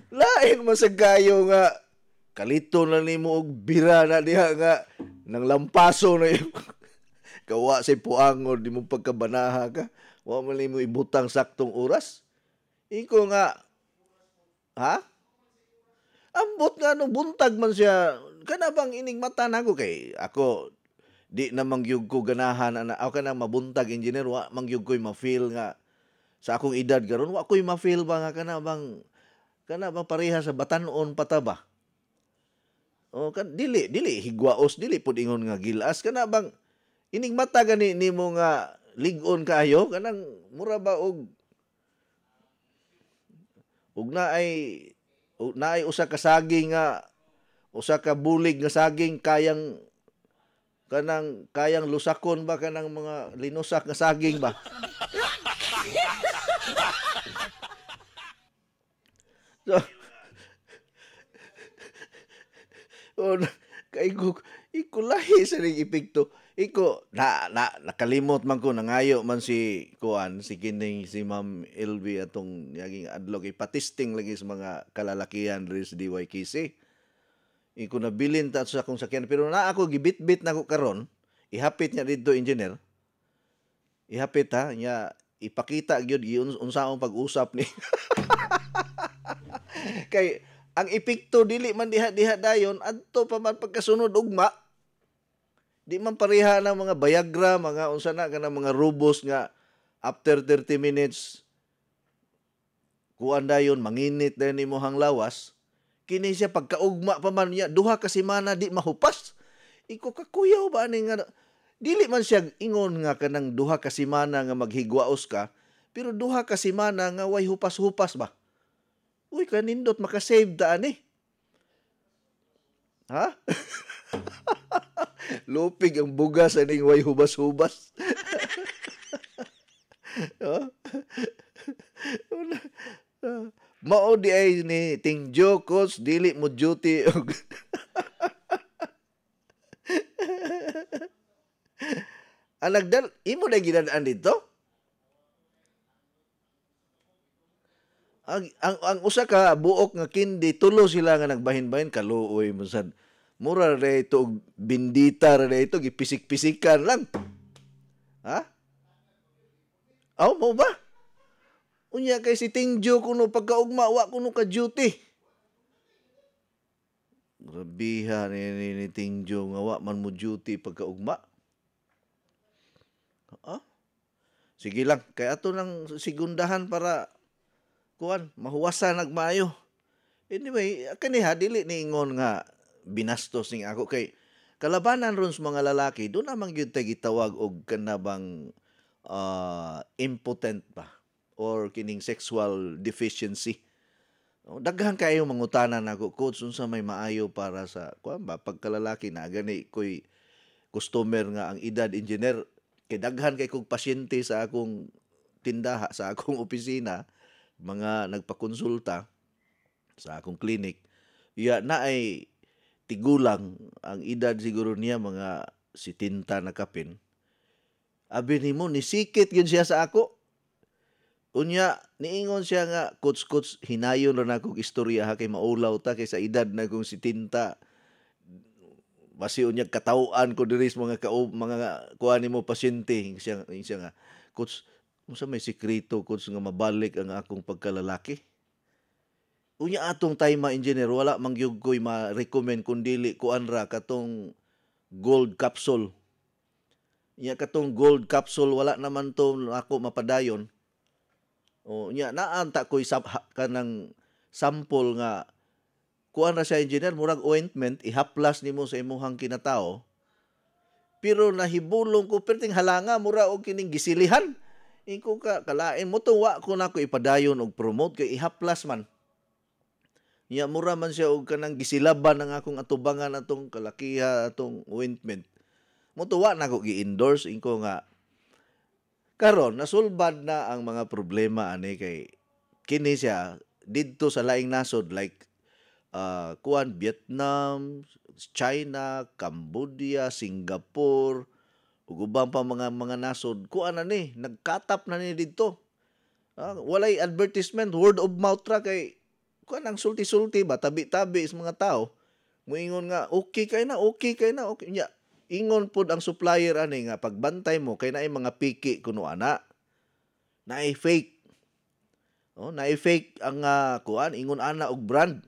Lain man sa kayo nga kalito na nimo og bira na diha nga nang lampaso na yung kawa sa puangod di mo pagkabanaha ka. Wa man nimo ibutang saktong oras. Iko nga ambot nga no buntag man siya kana bang ining mata nako kay ako di na mangyug ko ganahan na ako kana mabuntag engineer wa mangyug ko'y ma-feel nga sa akong edad karon wa ko'y ma-feel ba nga kana bang pareha sa batanon pataba. O kan dili higwaos, dili pud ingon nga gilas kana bang ining mata gani nimo nga lig-on kaayo kanang mura ba og naay usa ka saging nga usa ka bulig nga saging kayang lusakon ba kanang mga linusak nga saging ba. So, kay iko lahi sa ning epekto. Iko nakalimot man ko nangayo man si kining si Ma'am LV atong yaging adlaw kay patisting lagi sa mga kalalakihan diri sa DYKC. Iko nabilin ta sa akong sakyan pero na ako gibit-bit nako karon. Ihapit niya didto engineer. Ihapit ha nya ipakita gyud unsaong pag-usap ni. Kay ang epekto dili man diha dayon adto pa man pagkasunod ugma. Di man pareha ng mga Viagra, mga unsa na kanang mga rubos nga after 30 minutes kuan dayon manginit dayon imong lawas. Kini siya pagkaugma pa man niya duha ka semana di mahupas. Iko kakuyaw ba ani nga dili man siya ingon nga kanang duha ka semana nga maghigwaos ka, pero duha ka semana nga way hupas-hupas ba. Uy, kanindot makasave ta ani. Ha? Lupig ang bugas aning way hubas-hubas. Mao di ay ni Ting Jokos dili mo duty og anagdal imo na ginadaan dito? Ang usa ka buok nga kindi tulo sila nga nagbahin-bahin kaluoy mo sad. Mura ra ito og bindita ra ito gipisik-pisikan lang. Ha? Aw mo ba? Unya kay si Tingjo kuno pagkaugma wa kuno ka duty. Grabiha ni Tingjo nga wa man mo duty pagkaugma. Sige lang kay ato nang sigundahan para kuan mahuwasan nagmaayo. Anyway, kaniha dili ni ingon nga binastos ning ako kay kalabanan ron sa mga lalaki do namang gyud tay gitawag og kanabang impotent ba or kining sexual deficiency. Daghan kayo mangutanan nako coach unsa may maayo para sa kuan ba pagkalalaki na gani koy customer nga ang edad engineer kay daghan kay kog pasyente sa akong tindaha sa akong opisina mga nagpakonsulta sa akong clinic na ay tigulang ang edad siguro niya mga 70 na kapin. Abi nimo nisikit gyud siya sa ako. Unya niingon siya nga coach hinayon ra nako istorya ha kay maulaw ta kay sa edad na kong 70. Basi unya kataw-an ko diri sa mga kuan nimo pasyente siya nga coach unsa may sikreto coach nga mabalik ang akong pagkalalaki? Unya atong time engineer wala mangyug ko'y ma-recommend kundili kuan ra katong gold capsule. Nya katong gold capsule wala naman to ako mapadayon. O nya naanta ko'y kanang sample nga kuan ra sa engineer murag ointment ihaplas nimo sa imong kinatao. Pero nahibulong ko perting halanga mura og kining gisilihan. Iko ka kalain mo to wa ko nako ipadayon og promote kay ihaplas man. Nya mura man siya og kanang gisilaban ng akong atubangan atong kalakiha atong ointment. Mutuwa na ko gi-endorse inko nga karon nasulbad na ang mga problema ani kay kini siya didto sa laing nasod like Vietnam, China, Cambodia, Singapore, ug ubang pa mga nasod kuan na ni nagkatap na ni didto. Walay advertisement, word of mouth ra kay kuan ang sulti-sulti ba tabi-tabi sa mga tao. Moingon nga okay kay na. Nya ingon pod ang supplier ani nga pagbantay mo kay naay mga piki kuno ana. Naay fake. Naay fake ang kuan ingon ana og brand.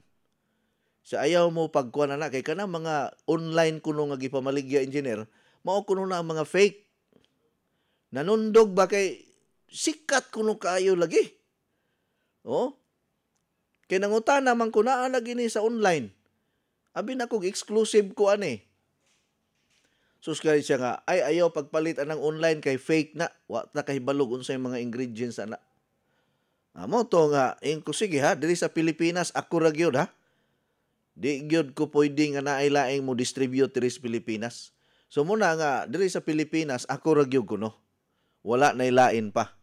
Sa ayaw mo pagkuan ana kay kanang mga online kuno nga gipamaligya engineer, mao kuno na ang mga fake. Nanundog ba kay sikat kuno kaayo lagi. Kay nangutana man ko naa lagi ni sa online. Abi na kog exclusive ko ani. Sus kay siya nga ay ayaw pagpalit anang online kay fake na. Wa ta kay balog unsay mga ingredients ana. Amo to nga ko sige ha diri sa Pilipinas ako ra gyud ha. Di gyud ko pwede nga naay laing mo distribute diri sa Pilipinas. So muna nga diri sa Pilipinas ako ra gyud kuno. Wala nay lain pa.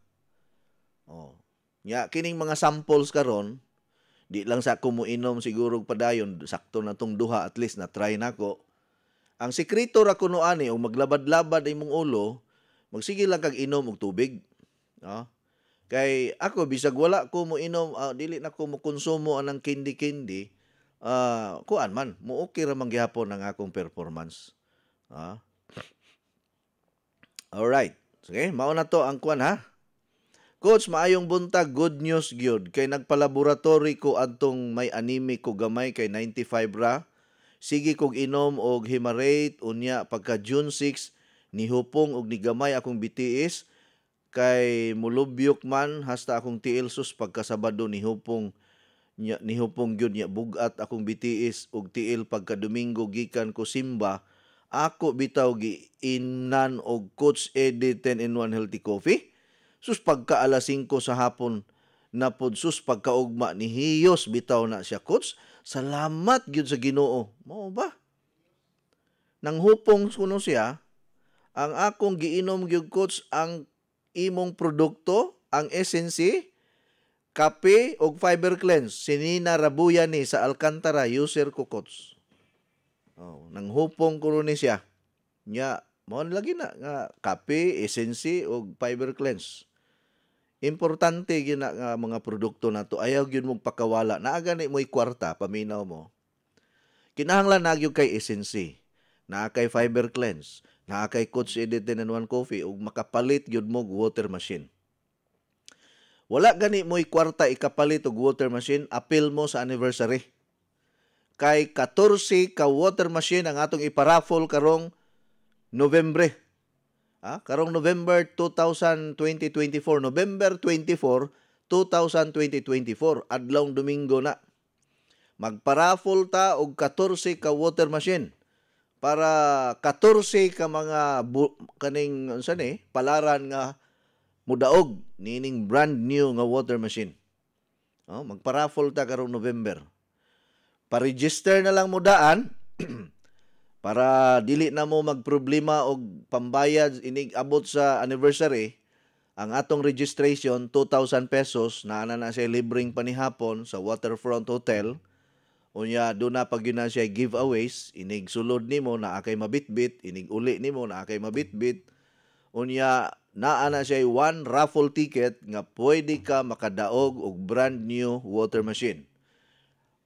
Nya kining mga samples karon di lang sa ako mo inom siguro padayon sakto na tong duha at least na try nako. Ang sekreto ra kuno ani og maglabad-labad imong ulo, magsige lang kag inom og tubig. Kay ako bisag wala ko mo inom dili na ko mo konsumo anang candy. Kuan man mo okay ra man gyapon ang akong performance. Alright. Sige, mao na to ang kuan ha. Coach, maayong buntag, good news gyud kay nagpalaboratory ko adtong may anemic ko gamay kay 95 ra. Sige kog inom og Himarate unya pagka June 6 nihupong og nigamay akong BTS kay mulubyok man hasta akong tiil sus pagka Sabado nihupong gyud nya bugat akong BTS og tiil pagka Domingo gikan ko simba. Ako bitaw gi inan og Coach Eddie 10-in-1 healthy coffee. Sus pagka alas 5 sa hapon na pod sus pagkaugma ni hiyos bitaw na siya Coach. Salamat gyud sa Ginoo. Mao ba? Nang hupong kuno siya, ang akong giinom gyud Coach ang imong produkto, ang Essency, kape og fiber cleanse. Sinina Rabuya ni sa Alcantara user ko Coach. Nang hupong kuno ni siya. Nya mao lagi na nga kape, Essency og fiber cleanse. Importante gyud na nga mga produkto nato. Ayaw gyud mong pakawala. Naa gani mo'y kwarta paminaw mo. Kinahanglan na gyud kay Essency, naa kay fiber cleanse, naa kay Coach Eddie 10-in-1 coffee ug makapalit gyud mo water machine. Wala gani mo'y kwarta ikapalit og water machine, apil mo sa anniversary. Kay 14 ka water machine ang atong iparaffle karong Nobyembre. Karong November 2024, November 24, 2024, adlawng Domingo na. Magparaffle ta og 14 ka water machine para 14 ka mga kaning palaran nga mudaog nining brand new nga water machine. Magparaffle ta karong November. Pa-register na lang mo daan para dili na mo magproblema og pambayad inig abot sa anniversary. Ang atong registration 2,000 pesos na siya libreng panihapon sa Waterfront Hotel. Unya do na pag yun na siya giveaways, inig sulod nimo na akay mabitbit, inig uli nimo na akay mabitbit. Unya naa na siya one raffle ticket nga pwede ka makadaog og brand new water machine.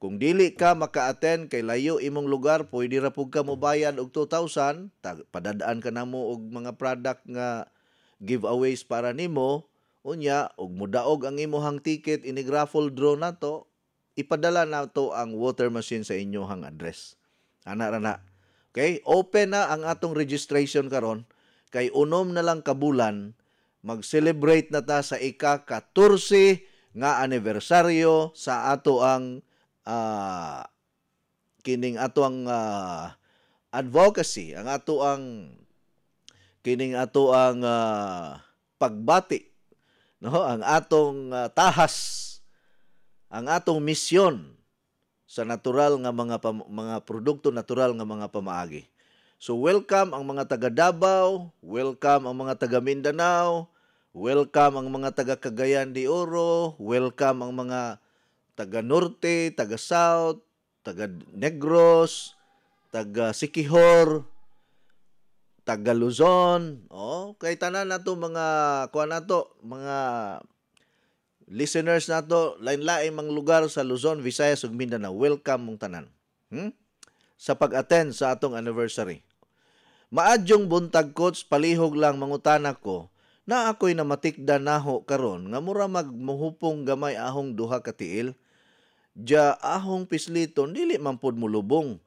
Kung dili ka maka-attend kay layo imong lugar, pwede ra pug ka mobayad og 2,000, padadaan ka namo og mga product nga giveaways para nimo. Unya og mudaog ang imong ticket inig raffle draw nato, ipadala nato ang water machine sa inyohang address. Ana ra na. Okay, open na ang atong registration karon kay unom na lang ka bulan mag-celebrate na ta sa ika-14 nga anibersaryo sa ato ang kining ato ang advocacy, ang ato ang kining ato ang pagbati, no, ang atong tahas, ang atong misyon sa natural nga mga produkto natural nga mga pamaagi. So welcome ang mga taga Davao, welcome ang mga taga Mindanao, welcome ang mga taga Cagayan de Oro, welcome ang mga taga Norte, taga South, taga Negros, taga Siquijor, taga Luzon. Kay tanan nato mga kuan nato, mga listeners nato, lain-lain mang lugar sa Luzon, Visayas ug Mindanao. Welcome mong tanan. Sa pag-attend sa atong anniversary. Maadyong buntag coach, palihog lang mangutana ko na ako'y namatikda naho karon nga mura magmuhupong gamay ahong duha ka tiil. Diya ahong pisliton dili man pod mulubong.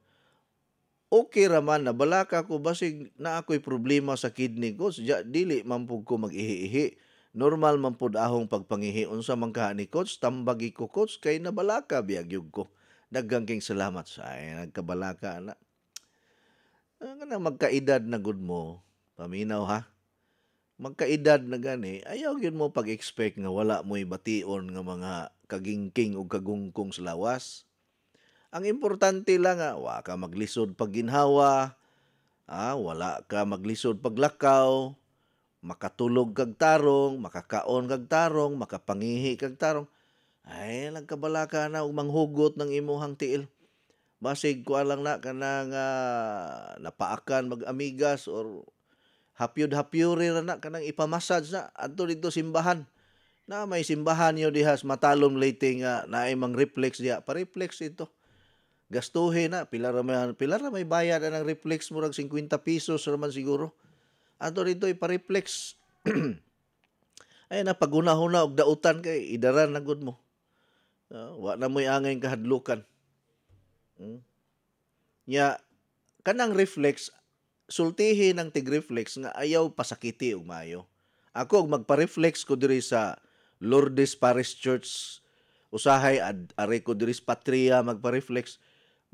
Okay raman na balaka ko basig na ako'y problema sa kidney ko. Diya dili man pod ko mag-ihi-ihi. Normal man pod ahong pagpangihi unsa man ka ni coach, tambagi ko coach kay nabalaka biyagyog ko. Daghang king salamat sa nagkabalaka na. Nga magkaedad na gud mo, paminaw ha. Magkaedad na gani, ayaw gyud mo pag-expect nga wala mo'y bation nga mga kagingking ug kagungkong sa lawas. Ang importante lang nga wa ka maglisod pag ginhawa, wala ka maglisod paglakaw, makatulog kag tarong, makakaon kag tarong, makapangihi kag tarong. Ay, nagkabalaka na og manghugot ng imuhang tiil. Basig ko lang na kanang napaakan mag-amigas or hapyod-hapyuri na kanang ipamassage na adto dito simbahan. Na may simbahan yo dihas matalom late nga naay mang reflex diha, pa-reflex ito. Gastuhin na pila ra may bayad ng reflex murag 50 pesos raman siguro. Ato dito ipa-reflex. Ay na paguna-huna og dautan kay idaran na gud mo. Wa na mo'y angay kahadlukan. Nya kanang reflex sultihi ng tig-reflex nga ayaw pasakiti og maayo. Ako og magpa-reflex ko diri sa Lourdes Parish Church. Usahay are ko diri sa Patria magpa-reflex.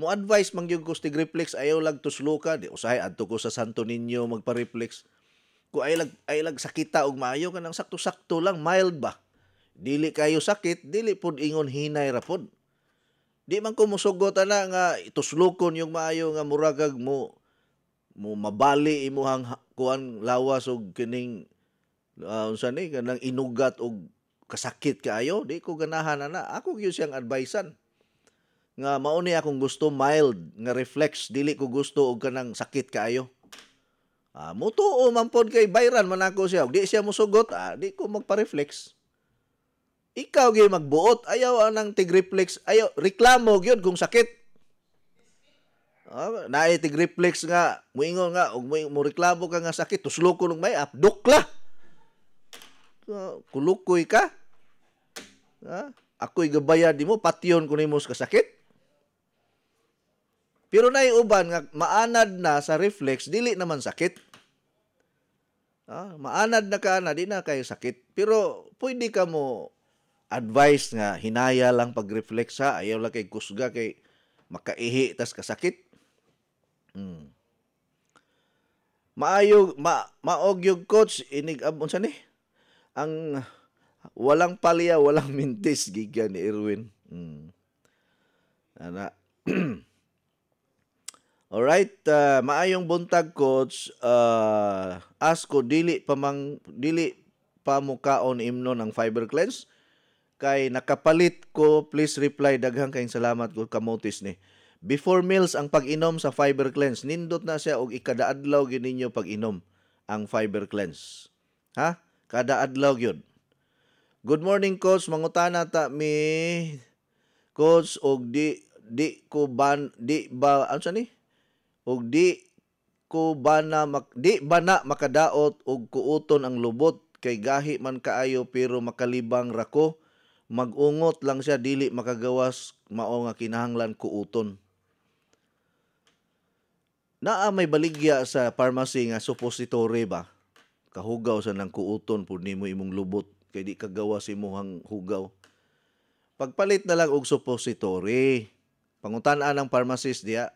Mo advice mangyud ko sa tig-reflex ayaw lag tusluka di usahay adto ko sa Santo Niño magpa-reflex. Kung ay lag sakita og maayo kanang sakto-sakto lang, mild ba? Dili kayo sakit, dili pod ingon hinay ra pod. Di man ko musugot ana nga ituslukon yung maayo nga muragag mo mabali imuhang kuan lawas og kining unsa ni kanang inugat og kasakit kaayo. Di ko ganahan ana. Ako gyud siyang advisean. Nga mao ni akong gusto mild nga reflex, dili ko gusto og kanang sakit kaayo. Mutuo man pod kay bayran man ako siya. Di siya musugot, di ko magpa-reflex. Ikaw gyud magbuot, ayaw anang tig-reflex, ayaw reklamo gyud kung sakit. Naay tig-reflex nga moingon nga og mo reklamo ka nga sakit, tuslo ko ng may dukla. Kulukoy ka. Ako'y gabayad nimo, patyon ko nimo sa sakit. Pero naay uban nga maanad na sa reflex, dili naman sakit. Maanad na ka na, di na kayo sakit. Pero pwede ka mo advice nga hinaya lang pag-reflex ha. Ayaw lang kay kusga kay makaihi tas kasakit. Maog yung coach, unsa ni? Ang walang palya, walang mintis giga ni Erwin. Ana. Alright, maayong buntag coach. Asko dili pa mukaon imno ng fiber cleanse kay nakapalit ko, please reply, daghang kayong salamat ko kamotis ni. Before meals ang pag-inom sa fiber cleanse, nindot na siya og ikada adlaw gyud ninyo pag-inom ang fiber cleanse. Ha? Kada adlaw gyud. Good morning coach, mangutana ta mi coach og di ba makadaot og kuuton ang lubot kay gahi man kaayo pero makalibang rako. Magungot lang siya, dili makagawas, mao nga kinahanglan kuuton. Naa may baligya sa pharmacy nga suppository ba? Kahugaw sa nang kuuton pud nimo imong lubot kay di kagawas imong hugaw. Pagpalit na lang og suppository. Pangutan-an ng pharmacist diya.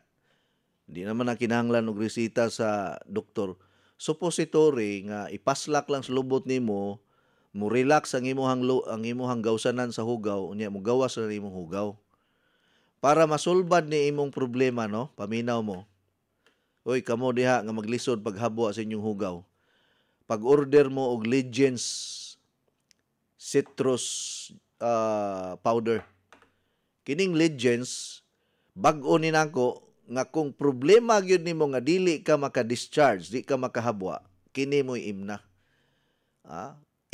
Di naman na kinahanglan og resita sa doktor. Suppository nga ipaslak lang sa lubot nimo, mo relax ang imuhang gawsanan sa hugaw, unya mo gawas sa imong hugaw. para masulbad ni imong problema, no? Paminaw mo. Oy, kamo diha nga maglisod paghabwa sa inyong hugaw. Pag-order mo og Legends citrus powder. Kining Legends, bag-o ni nako nga kung problema gyud nimo nga dili ka maka-discharge, di ka makahabwa, kini mo imna.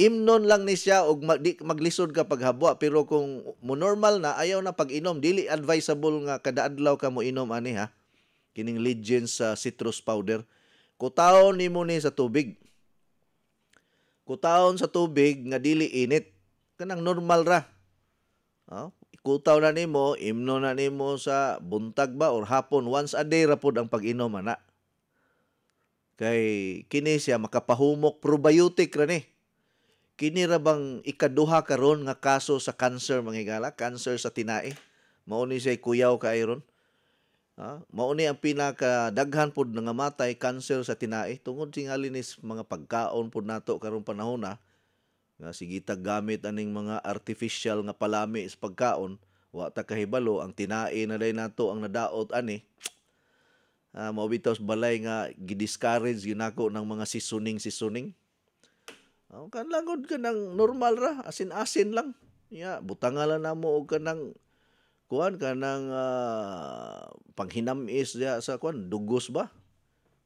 Imnon lang ni siya og di maglisod ka paghabwa, pero kung mo normal na ayaw na pag-inom, dili advisable nga kada adlaw ka mo inom ani ha. Kining Legends citrus powder. Kutahon nimo ni sa tubig. Kutahon sa tubig nga dili init. Kanang normal ra. Ikutaw na nimo, imno na nimo sa buntag ba or hapon, once a day ra pod ang pag-inom ana. Kay kini siya makapahumok, probiotic ra ni. Kini ra bang ikaduha karon nga kaso sa cancer mga higala, cancer sa tinai. Mao ni siya kuyaw kay ron. Mao ni ang pinakadaghan pod nga matay cancer sa tinai tungod tingali ni mga pagkaon pod nato karong panahon na nga sige ta gamit aning mga artificial nga palami sa pagkaon, wa ta kahibalo ang tinai na day nato ang nadaot ani. Mao bitaw balay nga gidiscourage ginako ng mga seasoning. Kanlangod ka ng normal ra, asin-asin lang. Butangalan na mo og kanang kuan kanang panghinamis diya sa kuan dugos ba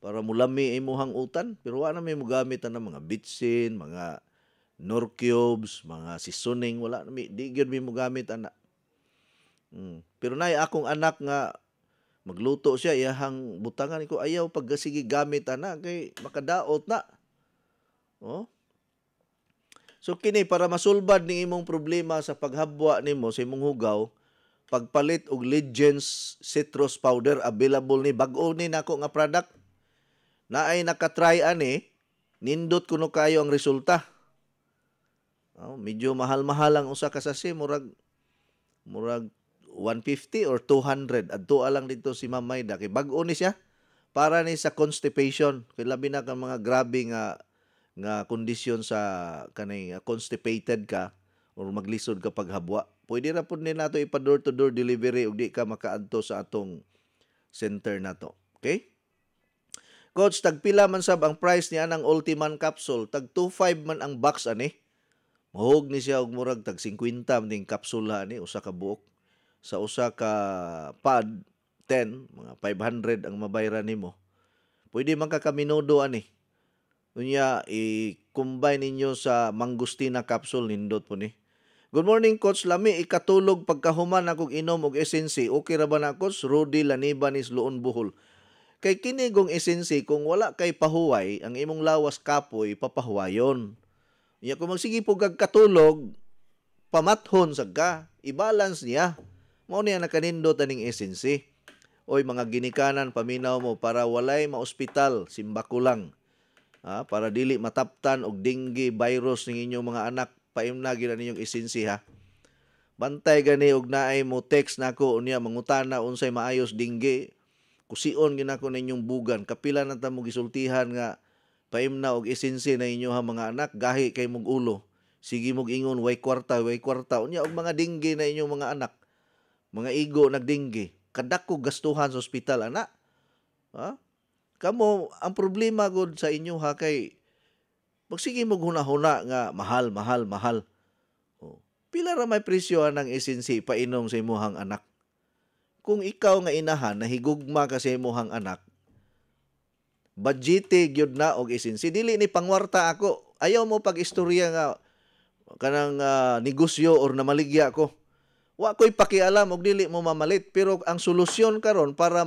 para mulami imuhang utan, pero wala na may mogamit na mga bitsin, mga nor cubes, mga seasoning, wala na may di gyud may mogamit ana. Pero nay akong anak nga magluto siya, iyahang butangan ko ayaw pag sige gamit ana kay makadaot na. So kini para masulbad ning imong problema sa paghabwa nimo sa imong hugaw, pagpalit og Legends citrus powder, available ni bag-o ni nako nga product. Naay nakatry ani, nindot kuno kayo ang resulta. Medyo mahal-mahal ang usa ka sachet, murag 150 or 200. Adto lang dito si Ma'am Mayda kay bag-o ni siya para ni sa constipation. Kay labi na kang mga grabe nga kondisyon sa kanay constipated ka or maglisod ka paghabwa. Pwede ra pud ni nato ipa door to door delivery ug di ka makaadto sa atong center nato. Okay? Coach, tagpila man sab ang price niya ng Ultiman capsule. Tag 25 man ang box ani. Mahog ni siya og murag tag 50 ding kapsula ni usa ka buok. Sa usa ka pad 10, mga 500 ang mabayran nimo. Pwede man ka kaminudo ani. Unya i-combine ninyo sa mangustina capsule nindot po ni. Good morning, Coach. Lami, ikatulog pagkahuman akong inom og SNC. Okay ra ba na, Coach? Rudy Laniban is Luon Buhol. Kay kinigong SNC, kung wala kay pahuway, ang imong lawas kapoy, papahuwayon. Iya, kung magsige po katulog, pamathon sa ka, i-balance niya. Mao niya nakanindot aning SNC. Oy, mga ginikanan, paminaw mo, para walay ma-ospital, simbako lang. Para dili mataptan og dengue virus ng inyong mga anak, paimnagi na ninyong SNC ha. Bantay gani og naay mo text nako unya mangutana unsay maayos dengue. Kusion ginako ninyong bugan, kapila na ta mo gisultihan nga paimna og SNC na inyo ha mga anak, gahi kay mong ulo. Sige mog ingon way kwarta unya og mga dengue na inyong mga anak. Mga igo nagdengue, kadako gastuhan sa ospital ana. Kamo ang problema gud sa inyo ha kay magsige mo hunahuna nga mahal. Pila ra may presyo ng SNC painom sa imuhang anak. Kung ikaw nga inahan nahigugma ka sa imuhang anak, budgete gyud na og SNC, dili ni pangwarta ako. Ayaw mo pag-istorya nga kanang negosyo or namaligya ko. Wa ko'y pakialam og dili mo mamalit, pero ang solusyon karon para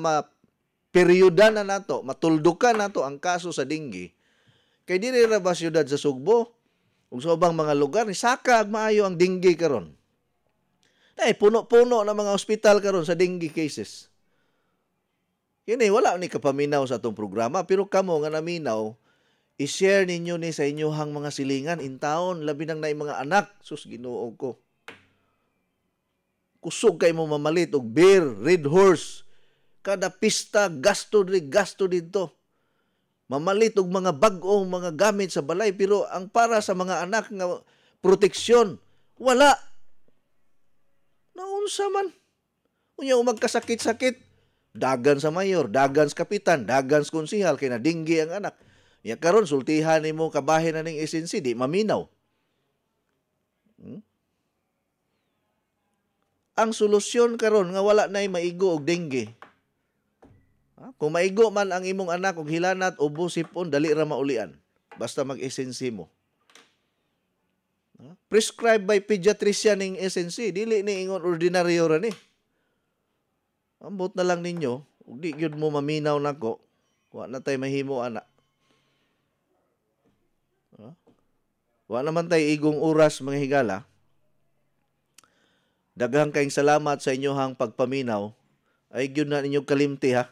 peryoda na nato, matuldukan nato ang kaso sa dengue. Kay diri ra ba siyudad sa Sugbo ug sa ubang mga lugar ni sakag maayo ang dengue karon. Ay puno-puno na mga ospital karon sa dengue cases. Kini wala ni kapaminaw sa atong programa, pero kamo nga naminaw, i-share ninyo ni sa inyohang mga silingan in taon, labi nang naay mga anak. Sus, Ginoo ko. Kusog kay mo mamalit og beer, red horse. Kada pista, gasto dito. Mamalit og mga bag-ong mga gamit sa balay, pero ang para sa mga anak nga proteksyon, wala. Naunsa man. Unya magkasakit-sakit, dagan sa mayor, dagan sa kapitan, dagan sa konsihal, kay nadinggi ang anak. Ya karon sultihan nimo kabahin na ning SNC, di maminaw. Ang solusyon karon nga wala nay maigo og dengue. Kung maigo man ang imong anak og hilanat, ubo, sipon, dali ra maulian. Basta mag-SNC mo. Prescribed by pediatrician ning SNC, dili ni ingon ordinaryo ra ni. Ambot na lang ninyo, ug di gyud mo maminaw nako, wa na tay mahimo ana. Wa naman tay igong oras mga higala. Daghang kayong salamat sa inyohang pagpaminaw. Ay gyud na ninyo kalimti ha.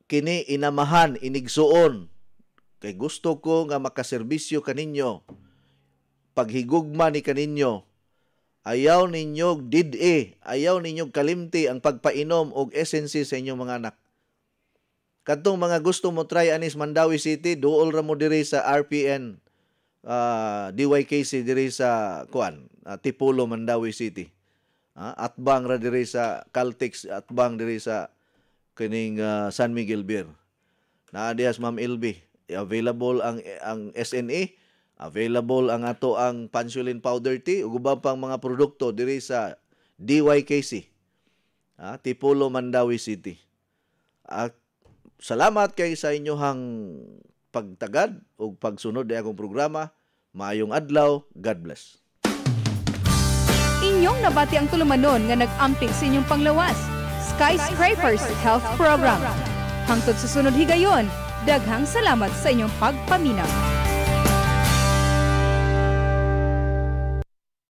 Kini inamahan, inigsuon. Kay gusto ko nga makaserbisyo kaninyo. Paghigugma ni kaninyo. Ayaw ninyo did-e, ayaw ninyo kalimti ang pagpainom og SNC sa inyong mga anak. Kadtong mga gusto mo try anis Mandawi City, duol ra mo diri sa RPN DYKC diri sa Tipolo, Mandawi City. Atbang ra diri sa Caltex, atbang diri sa kining San Miguel Beer. Naa diha Ma'am Elby, available ang SNA, available ang ato ang Pansulin Powder Tea ug ubang pang mga produkto diri sa DYKC. Tipolo, Mandawi City. Salamat kay sa inyohang pagtagad o pagsunod sa akong programa. Maayong adlaw. God bless. Inyong nabati ang tulumanon nga nag-amping sa inyong panglawas. Skyscrapers Health Program. Hangtod sa sunod higayon, daghang salamat sa inyong pagpaminaw.